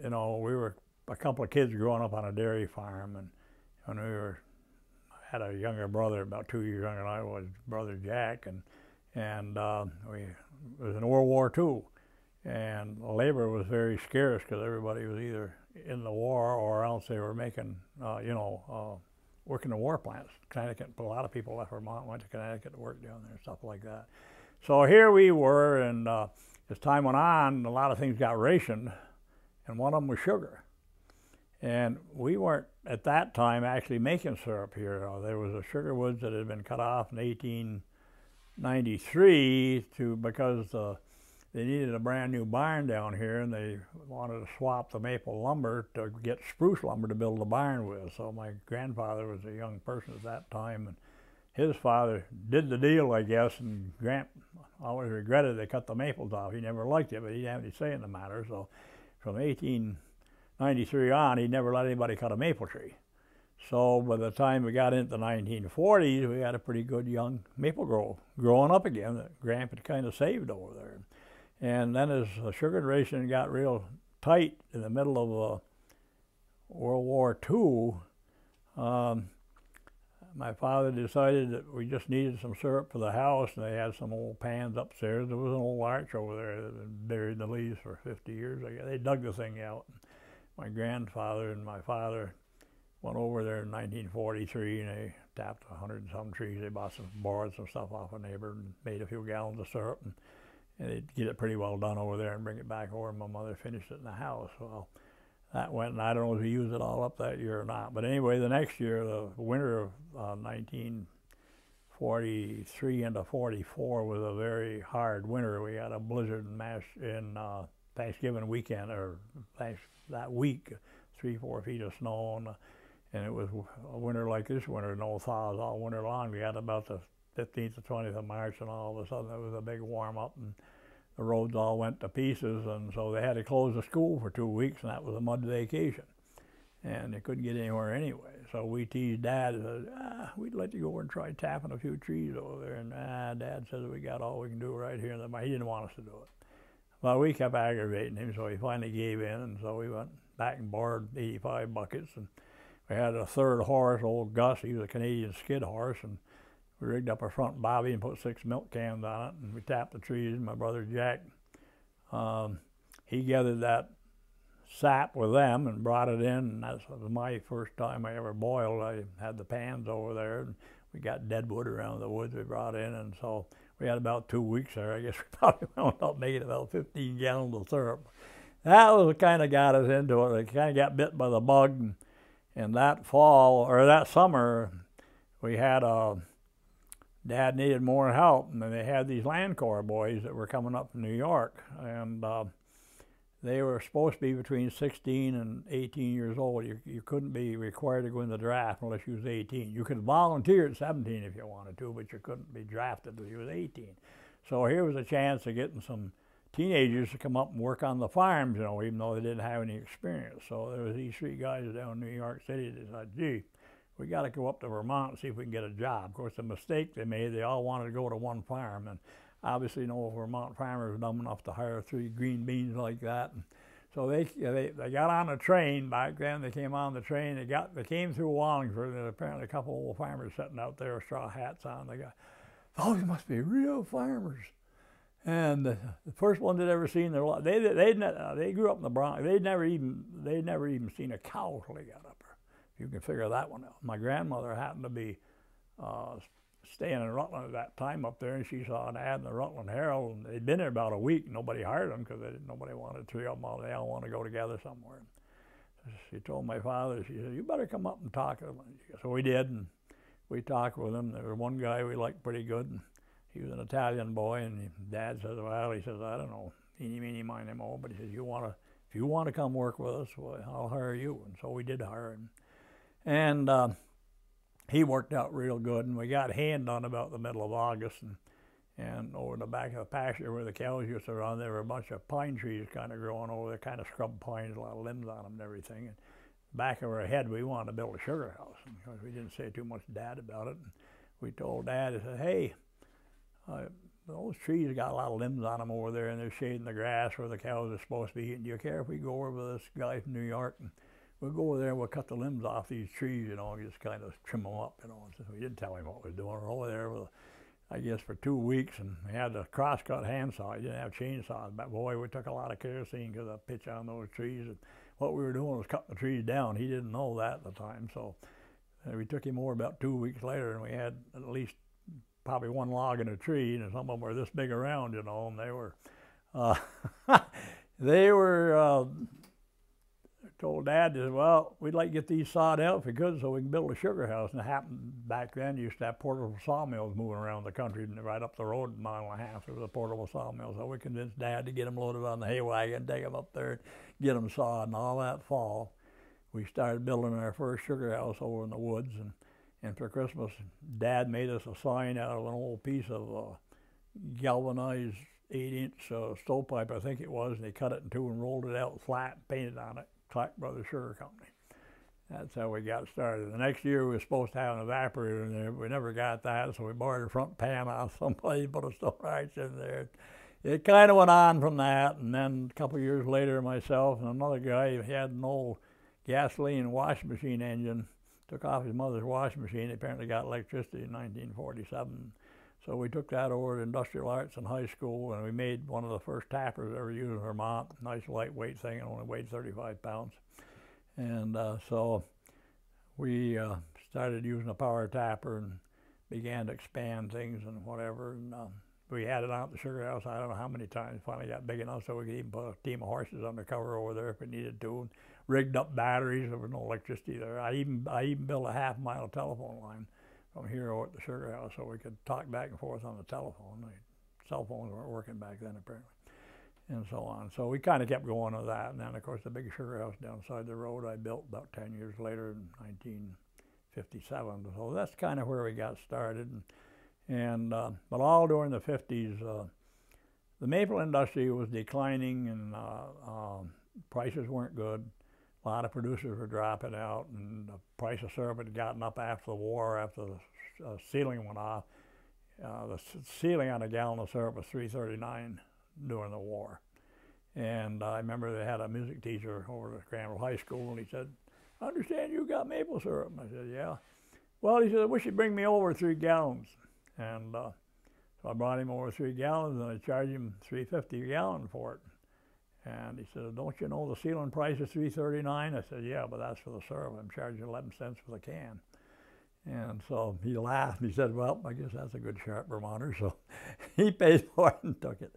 you know, we were a couple of kids growing up on a dairy farm, and when had a younger brother, about 2 years younger than I was, brother Jack, and we it was in World War II, and labor was very scarce because everybody was either in the war or else they were making, working the war plants. Connecticut, a lot of people left Vermont, went to Connecticut to work down there and stuff like that. So here we were, and as time went on, a lot of things got rationed, and one of them was sugar. And we weren't, at that time, actually making syrup here. There was a sugar woods that had been cut off in 1893 because they needed a brand new barn down here, and they wanted to swap the maple lumber to get spruce lumber to build the barn with. So my grandfather was a young person at that time, and his father did the deal, I guess, and Grant always regretted they cut the maples off. He never liked it, but he didn't have any say in the matter. So from 1893 on, he never let anybody cut a maple tree. So by the time we got into the 1940s, we had a pretty good young maple grove growing up again that Grant had kind of saved over there. And then as the sugar ration got real tight in the middle of World War II, my father decided that we just needed some syrup for the house, and they had some old pans upstairs. There was an old arch over there that had been buried in the leaves for 50 years. They dug the thing out. My grandfather and my father went over there in 1943, and they tapped 100 and some trees. They borrowed some stuff off a neighbor and made a few gallons of syrup, and they'd get it pretty well done over there and bring it back over, and my mother finished it in the house. Well, that went, and I don't know if we used it all up that year or not. But anyway, the next year, the winter of 1943 into 44 was a very hard winter. We had a blizzard in Thanksgiving weekend, or that week, 3-4 feet of snow, and it was a winter like this winter, no thaws all winter long. We had about the 15th to 20th of March, and all of a sudden there was a big warm up, and the roads all went to pieces, and so they had to close the school for 2 weeks, and that was a mud vacation. And they couldn't get anywhere anyway. So we teased Dad and said, we'd let you go over and try tapping a few trees over there. And Dad says, we got all we can do right here. And he didn't want us to do it. Well, we kept aggravating him, so he finally gave in, and so we went back and borrowed 85 buckets, and we had a third horse, old Gus. He was a Canadian skid horse, and we rigged up a front bobby and put 6 milk cans on it, and we tapped the trees. My brother Jack, he gathered that sap with them and brought it in, and that was my first time I ever boiled. I had the pans over there, and we got dead wood around the woods we brought in, and so we had about 2 weeks there. I guess we probably wound up making about 15 gallons of syrup. That was what kind of got us into it. It kind of got bit by the bug, and that fall, or that summer, we had Dad needed more help, and they had these Land Corps boys that were coming up from New York, and they were supposed to be between 16 and 18 years old. You couldn't be required to go in the draft unless you was 18. You could volunteer at 17 if you wanted to, but you couldn't be drafted until you was 18. So here was a chance of getting some teenagers to come up and work on the farms, you know, even though they didn't have any experience. So there was these 3 guys down in New York City that said, gee, we got to go up to Vermont and see if we can get a job. Of course, the mistake they made, they all wanted to go to one farm, and obviously no Vermont farmer was dumb enough to hire 3 green beans like that. And so they got on a train back then. They came on the train. They came through Wallingford, and apparently a couple old farmers sitting out there with straw hats on. They got, oh, these must be real farmers. And the first one they'd ever seen their life. They grew up in the Bronx. They'd never even seen a cow till they got up there. You can figure that one out. My grandmother happened to be staying in Rutland at that time up there, and she saw an ad in the Rutland Herald, and they'd been there about a week. Nobody hired them because nobody wanted 3 of them. They all want to go together somewhere. She told my father, she said, you better come up and talk to them. So we did, and we talked with them. There was one guy we liked pretty good, and he was an Italian boy, and Dad says, well, he says, I don't know, eeny, meeny, miny, mo, but he says, if you want to come work with us, well, I'll hire you. And so we did hire him. And he worked out real good, and we got hand done about the middle of August, and over in the back of the pasture where the cows used to run, there were a bunch of pine trees kind of growing over there, kind of scrub pines, a lot of limbs on them and everything. And back of our head, we wanted to build a sugar house, and of course we didn't say too much to Dad about it. And we told Dad, I said, hey, those trees got a lot of limbs on them over there, and they're shading the grass where the cows are supposed to be eating. Do you care if we go over with this guy from New York? And we'll go over there and we'll cut the limbs off these trees, you know, and just kind of trim them up, you know. And so we didn't tell him what we were doing. We're over there with, I guess, for 2 weeks, and we had the cross-cut handsaw. You didn't have chainsaws, but boy, we took a lot of kerosene because of pitch on those trees. And what we were doing was cutting the trees down. He didn't know that at the time, so we took him over about 2 weeks later, and we had at least probably one log in a tree, and some of them were this big around, you know, and they were, they were told Dad, well, we'd like to get these sawed out if we could so we can build a sugar house. And it happened back then, you used to have portable sawmills moving around the country, and right up the road a mile and a half, there was a portable sawmill. So we convinced Dad to get them loaded on the hay wagon, take them up there, get them sawed, and all that fall, we started building our first sugar house over in the woods. And for Christmas, Dad made us a sign out of an old piece of galvanized 8-inch stovepipe, I think it was, and he cut it in two and rolled it out flat, painted on it, Clark Brothers Sugar Company. That's how we got started. The next year we were supposed to have an evaporator in there, but we never got that, so we borrowed a front pan off somebody, put a stone ice in there. It kind of went on from that, and then a couple of years later, myself and another guy, he had an old gasoline washing machine engine, took off his mother's washing machine. He apparently got electricity in 1947. So we took that over to Industrial Arts in high school, and we made one of the first tappers ever used in Vermont. Nice lightweight thing, it only weighed 35 pounds. And so we started using a power tapper and began to expand things and whatever. And we had it out at the sugar house, I don't know how many times. Finally got big enough so we could even put a team of horses under cover over there if we needed to. And rigged up batteries. There was no electricity there. I even built a half-mile telephone line from here over at the sugar house so we could talk back and forth on the telephone. The cell phones weren't working back then, apparently, and so on. So we kind of kept going with that. And then, of course, the big sugar house downside the road I built about 10 years later in 1957. So that's kind of where we got started. But all during the 50s, the maple industry was declining, and prices weren't good. A lot of producers were dropping out, and the price of syrup had gotten up after the war, after the ceiling went off. The ceiling on a gallon of syrup was $3.39 during the war. And I remember they had a music teacher over at Granville High School, and he said, "I understand you got maple syrup." And I said, "Yeah." Well, he said, "I wish you'd bring me over 3 gallons. And so I brought him over 3 gallons, and I charged him $3.50 a gallon for it. And he said, "Don't you know the ceiling price is $3.39? I said, "Yeah, but that's for the syrup. I'm charging 11 cents for the can." And so he laughed, and he said, "Well, I guess that's a good sharp Vermonter." So he paid for it and took it.